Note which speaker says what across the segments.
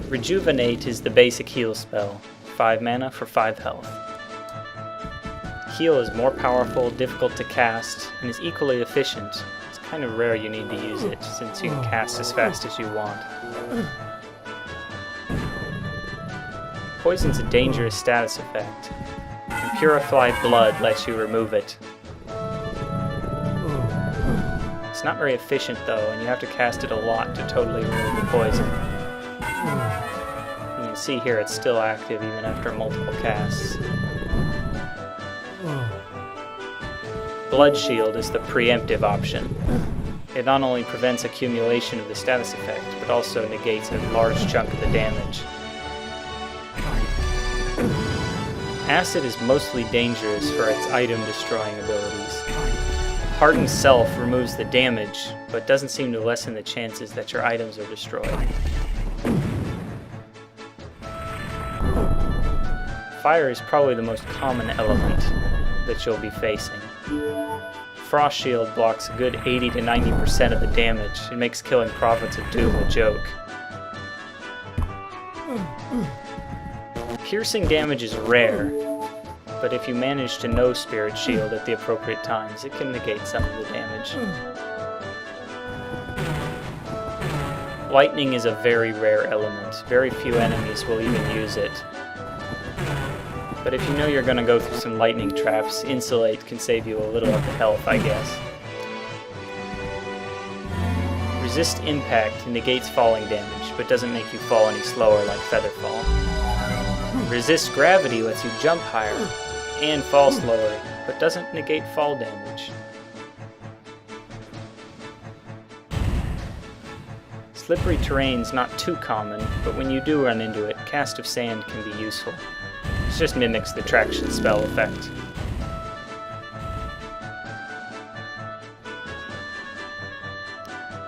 Speaker 1: Rejuvenate is the basic heal spell, 5 mana for 5 health. Heal is more powerful, difficult to cast, and is equally efficient. It's kind of rare you need to use it, since you can cast as fast as you want. Poison's a dangerous status effect, and Purify Blood lets you remove it. It's not very efficient though, and you have to cast it a lot to totally remove the poison. You can see here it's still active even after multiple casts. Blood Shield is the preemptive option. It not only prevents accumulation of the status effect, but also negates a large chunk of the damage. Acid is mostly dangerous for its item destroying abilities. Hardened Self removes the damage, but doesn't seem to lessen the chances that your items are destroyed. Fire is probably the most common element that you'll be facing. Frost Shield blocks a good 80 to 90% of the damage. It makes killing Prophets of Doom a joke. Piercing damage is rare, but if you manage to know Spirit Shield at the appropriate times, it can negate some of the damage. Lightning is a very rare element. Very few enemies will even use it. But if you know you're going to go through some lightning traps, Insulate can save you a little of the health, I guess. Resist Impact negates falling damage, but doesn't make you fall any slower like Featherfall. Resist Gravity lets you jump higher and fall slower, but doesn't negate fall damage. Slippery Terrain's not too common, but when you do run into it, Cast of Sand can be useful. It just mimics the traction spell effect.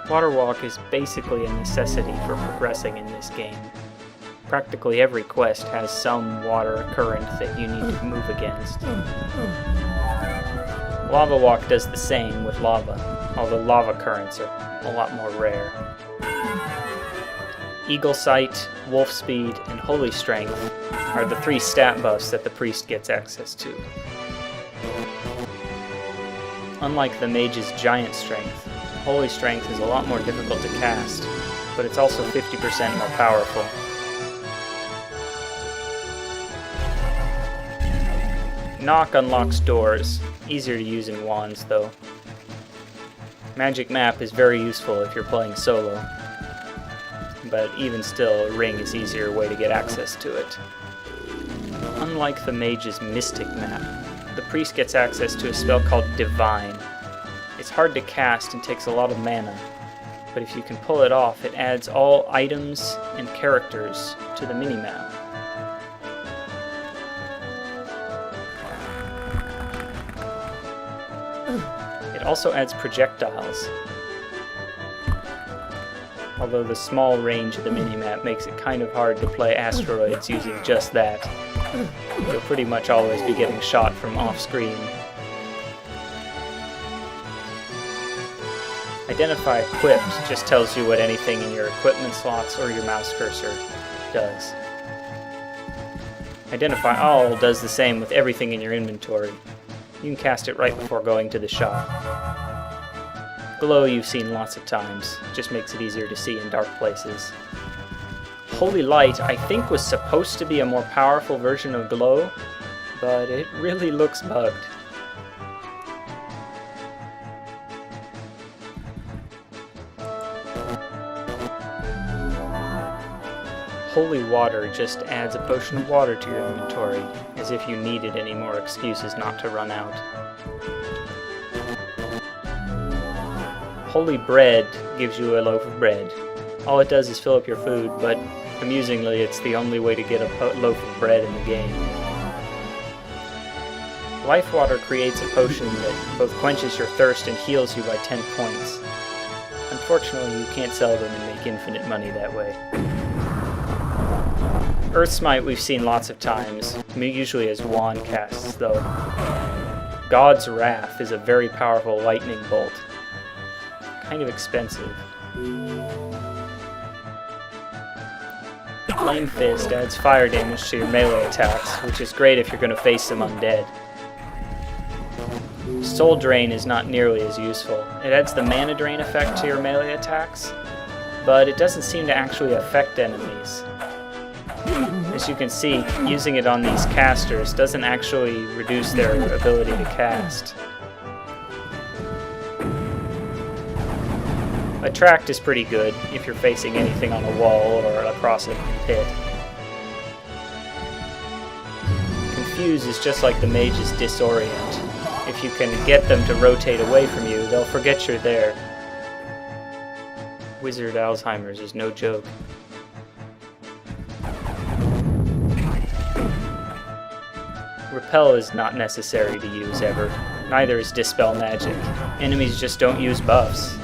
Speaker 1: Water Walk is basically a necessity for progressing in this game. Practically every quest has some water current that you need to move against. Lava Walk does the same with lava, although lava currents are a lot more rare. Eagle Sight, Wolf Speed, and Holy Strength are the 3 stat buffs that the priest gets access to. Unlike the mage's Giant Strength, Holy Strength is a lot more difficult to cast, but it's also 50% more powerful. Knock unlocks doors, easier to use in wands though. Magic Map is very useful if you're playing solo, but even still, a ring is easier way to get access to it. Unlike the mage's Mystic Map, the priest gets access to a spell called Divine. It's hard to cast and takes a lot of mana, but if you can pull it off, it adds all items and characters to the minimap. It also adds projectiles. Although the small range of the minimap makes it kind of hard to play asteroids using just that. You'll pretty much always be getting shot from off-screen. Identify Equipped just tells you what anything in your equipment slots or your mouse cursor does. Identify All does the same with everything in your inventory. You can cast it right before going to the shop. Glow you've seen lots of times, just makes it easier to see in dark places. Holy Light I think was supposed to be a more powerful version of Glow, but it really looks bugged. Holy Water just adds a potion of water to your inventory, as if you needed any more excuses not to run out. Holy Bread gives you a loaf of bread. All it does is fill up your food, but amusingly it's the only way to get a loaf of bread in the game. Life Water creates a potion that both quenches your thirst and heals you by 10 points. Unfortunately, you can't sell them and make infinite money that way. Earth Smite we've seen lots of times, usually as wand casts though. God's Wrath is a very powerful lightning bolt. Kind of expensive. Flame Fist adds fire damage to your melee attacks, which is great if you're going to face some undead. Soul Drain is not nearly as useful. It adds the mana drain effect to your melee attacks, but it doesn't seem to actually affect enemies. As you can see, using it on these casters doesn't actually reduce their ability to cast. Attract is pretty good if you're facing anything on a wall or across a pit. Confuse is just like the mage's Disorient. If you can get them to rotate away from you, they'll forget you're there. Wizard Alzheimer's is no joke. Repel is not necessary to use ever. Neither is Dispel Magic. Enemies just don't use buffs.